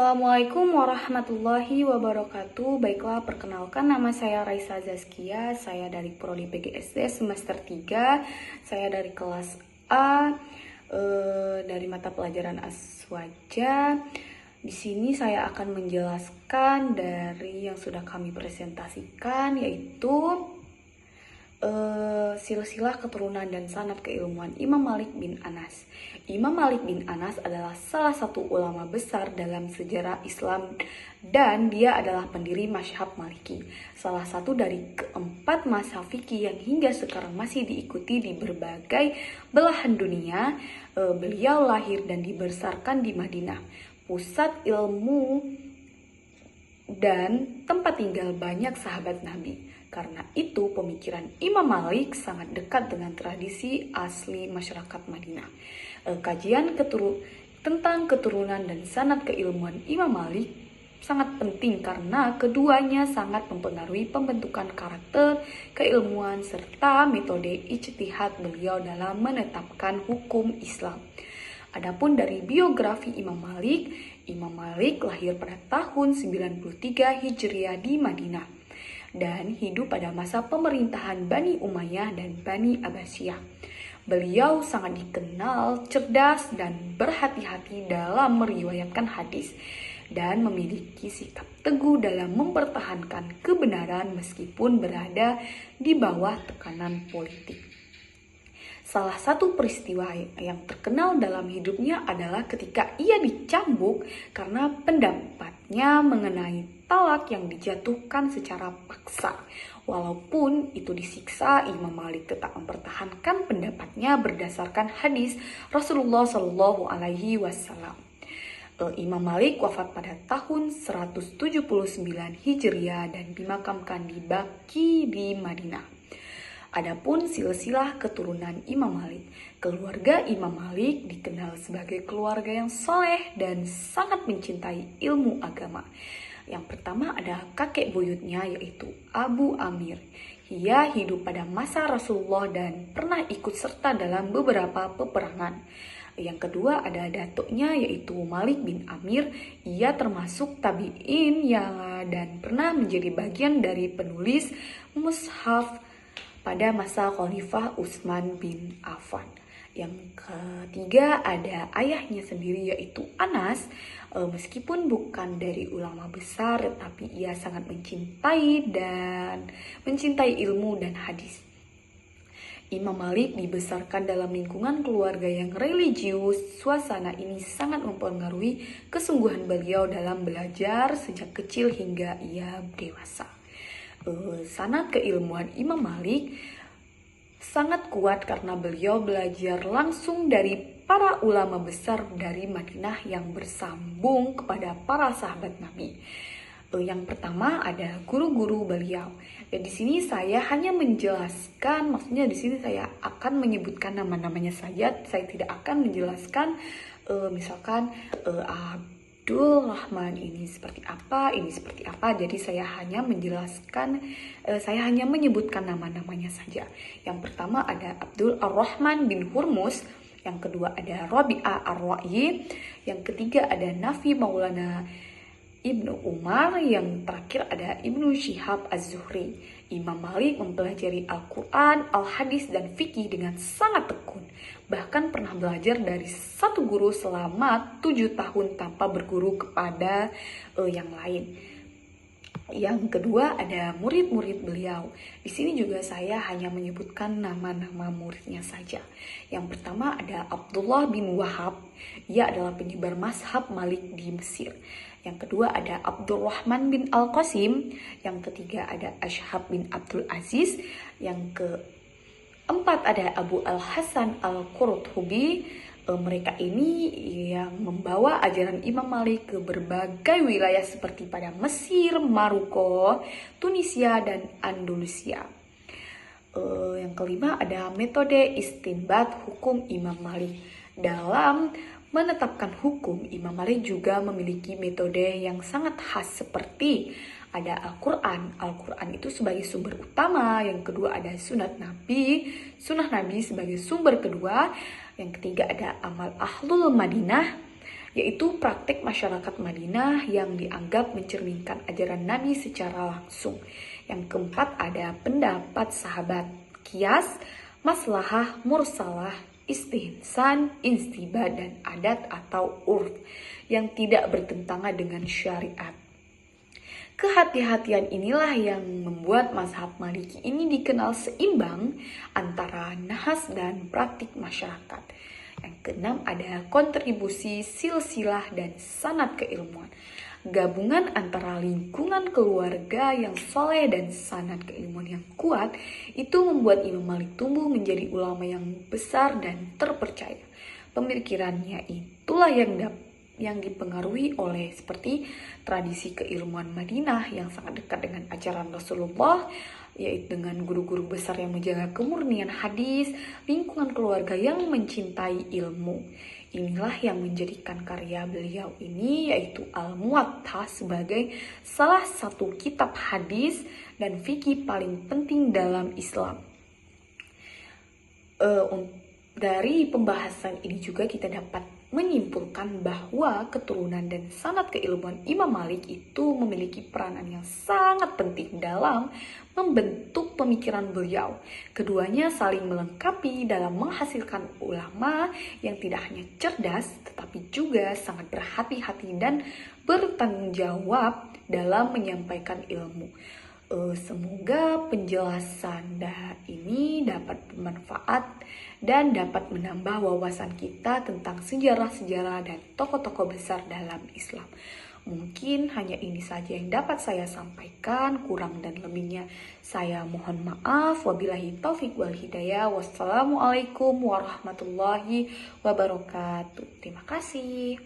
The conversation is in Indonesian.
Assalamualaikum warahmatullahi wabarakatuh. Baiklah, perkenalkan nama saya Raisa Zaskia. Saya dari Prodi PGSD semester 3. Saya dari kelas A, dari mata pelajaran Aswaja. Di sini saya akan menjelaskan dari yang sudah kami presentasikan, yaitu silsilah keturunan dan sanad keilmuan Imam Malik bin Anas. Imam Malik bin Anas adalah salah satu ulama besar dalam sejarah Islam dan dia adalah pendiri mazhab Maliki, salah satu dari keempat mazhab fikih yang hingga sekarang masih diikuti di berbagai belahan dunia. Beliau lahir dan dibesarkan di Madinah, pusat ilmu dan tempat tinggal banyak sahabat Nabi. Karena itu pemikiran Imam Malik sangat dekat dengan tradisi asli masyarakat Madinah. Kajian tentang keturunan dan sanad keilmuan Imam Malik sangat penting karena keduanya sangat mempengaruhi pembentukan karakter, keilmuan, serta metode ijtihad beliau dalam menetapkan hukum Islam. Adapun dari biografi Imam Malik lahir pada tahun 93 Hijriah di Madinah dan hidup pada masa pemerintahan Bani Umayyah dan Bani Abbasiyah. Beliau sangat dikenal cerdas dan berhati-hati dalam meriwayatkan hadis dan memiliki sikap teguh dalam mempertahankan kebenaran meskipun berada di bawah tekanan politik. Salah satu peristiwa yang terkenal dalam hidupnya adalah ketika ia dicambuk karena pendapatnya mengenai talak yang dijatuhkan secara paksa. Walaupun itu disiksa, Imam Malik tetap mempertahankan pendapatnya berdasarkan hadis Rasulullah Shallallahu Alaihi Wasallam. Imam Malik wafat pada tahun 179 Hijriah dan dimakamkan di Baqi di Madinah. Adapun silsilah keturunan Imam Malik, keluarga Imam Malik dikenal sebagai keluarga yang soleh dan sangat mencintai ilmu agama. Yang pertama ada kakek buyutnya, yaitu Abu Amir. Ia hidup pada masa Rasulullah dan pernah ikut serta dalam beberapa peperangan. Yang kedua ada datuknya, yaitu Malik bin Amir. Ia termasuk tabi'in dan pernah menjadi bagian dari penulis mushaf pada masa Khalifah Utsman bin Affan. Yang ketiga ada ayahnya sendiri, yaitu Anas. Meskipun bukan dari ulama besar, tetapi ia sangat mencintai ilmu dan hadis. Imam Malik dibesarkan dalam lingkungan keluarga yang religius. Suasana ini sangat mempengaruhi kesungguhan beliau dalam belajar sejak kecil hingga ia dewasa. Sanad keilmuan Imam Malik sangat kuat karena beliau belajar langsung dari para ulama besar dari Madinah yang bersambung kepada para sahabat Nabi. Yang pertama ada guru-guru beliau. Di sini saya hanya menjelaskan, maksudnya di sini saya akan menyebutkan nama-namanya saja. Saya tidak akan menjelaskan misalkan Abdul Rahman ini seperti apa. Jadi saya hanya menyebutkan nama-namanya saja. Yang pertama ada Abdul Ar-Rahman bin Hurmus. Yang kedua ada Rabi'ah Ar-Ra'yi. Yang ketiga ada Nafi Maulana Ibnu Umar. Yang terakhir ada Ibnu Syihab Az-Zuhri. Imam Malik mempelajari Al-Quran, Al-Hadis, dan Fikih dengan sangat tekun. Bahkan pernah belajar dari satu guru selama 7 tahun tanpa berguru kepada yang lain. Yang kedua ada murid-murid beliau. Di sini juga saya hanya menyebutkan nama-nama muridnya saja. Yang pertama ada Abdullah bin Wahab. Ia adalah penyebar mazhab Malik di Mesir. Yang kedua ada Abdurrahman bin Al-Qasim. Yang ketiga ada Ashhab bin Abdul Aziz. Yang keempat ada Abu Al-Hasan Al-Qurtubi. Mereka ini yang membawa ajaran Imam Malik ke berbagai wilayah seperti pada Mesir, Maroko, Tunisia, dan Andalusia. Yang kelima ada metode istinbat hukum Imam Malik. Dalam menetapkan hukum, Imam Malik juga memiliki metode yang sangat khas seperti ada Al-Quran. Al-Quran itu sebagai sumber utama. Yang kedua ada sunnah Nabi sebagai sumber kedua. Yang ketiga ada amal Ahlul Madinah. yaitu praktik masyarakat Madinah yang dianggap mencerminkan ajaran Nabi secara langsung. Yang keempat ada pendapat sahabat, qiyas, maslahah, mursalah, istihsan, istibad, dan adat atau urf yang tidak bertentangan dengan syariat. Kehati-hatian inilah yang membuat mazhab Maliki ini dikenal seimbang antara nahas dan praktik masyarakat. Yang keenam ada kontribusi silsilah dan sanad keilmuan. Gabungan antara lingkungan keluarga yang soleh dan sanad keilmuan yang kuat itu membuat Imam Malik tumbuh menjadi ulama yang besar dan terpercaya. Pemikirannya itulah yang dipengaruhi oleh seperti tradisi keilmuan Madinah yang sangat dekat dengan ajaran Rasulullah, yaitu dengan guru-guru besar yang menjaga kemurnian hadis, lingkungan keluarga yang mencintai ilmu. Inilah yang menjadikan karya beliau ini yaitu Al-Muwatta sebagai salah satu kitab hadis dan fikih paling penting dalam Islam. Dari pembahasan ini juga kita dapat menyimpulkan bahwa keturunan dan sanad keilmuan Imam Malik itu memiliki peranan yang sangat penting dalam membentuk pemikiran beliau. Keduanya saling melengkapi dalam menghasilkan ulama yang tidak hanya cerdas tetapi juga sangat berhati-hati dan bertanggung jawab dalam menyampaikan ilmu. Semoga penjelasan ini dapat bermanfaat dan dapat menambah wawasan kita tentang sejarah-sejarah dan tokoh-tokoh besar dalam Islam. Mungkin hanya ini saja yang dapat saya sampaikan, kurang dan lebihnya saya mohon maaf. Wabillahi taufik wal hidayah. Wassalamualaikum warahmatullahi wabarakatuh. Terima kasih.